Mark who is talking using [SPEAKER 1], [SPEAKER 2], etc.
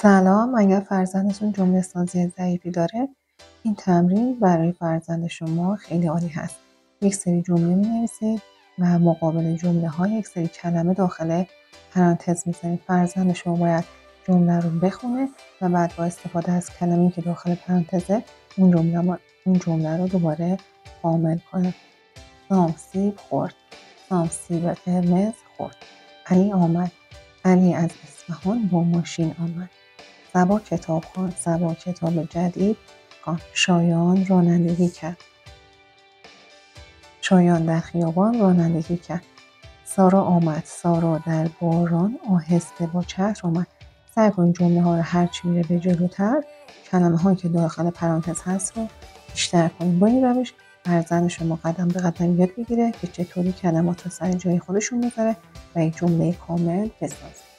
[SPEAKER 1] سلام. اگر فرزندتون جمله سازی ضعیفی داره، این تمرین برای فرزند شما خیلی عالی هست. یک سری جمله می‌نویسید و مقابل جمله ها یک سری کلمه داخل پرانتز می‌ذارید. فرزند شما باید جمله رو بخونه و بعد با استفاده از کلمه‌ای که داخل پرانتزه اون جمله رو دوباره کامل کنه. سام سیب خورد. سام سیب قرمز خورد. علی آمد. علی از اصفهان با ماشین آمد. صبا کتاب خواند. صبا کتاب جدید خواند. شایان رانندگی کرد. شایان در خیابان رانندگی کرد. سارا آمد. سارا در باران آهسته با چتر آمد. سعی کنید جمله ها رو هرچی میره به جلوتر کلمه هایی که داخل پرانتز هست رو بیشتر کنید. با این روش فرزند شما قدم به قدم یاد میگیره که چطوری کلمات رو سر جای خودشون میذاره و یک جمله کامل بسازه.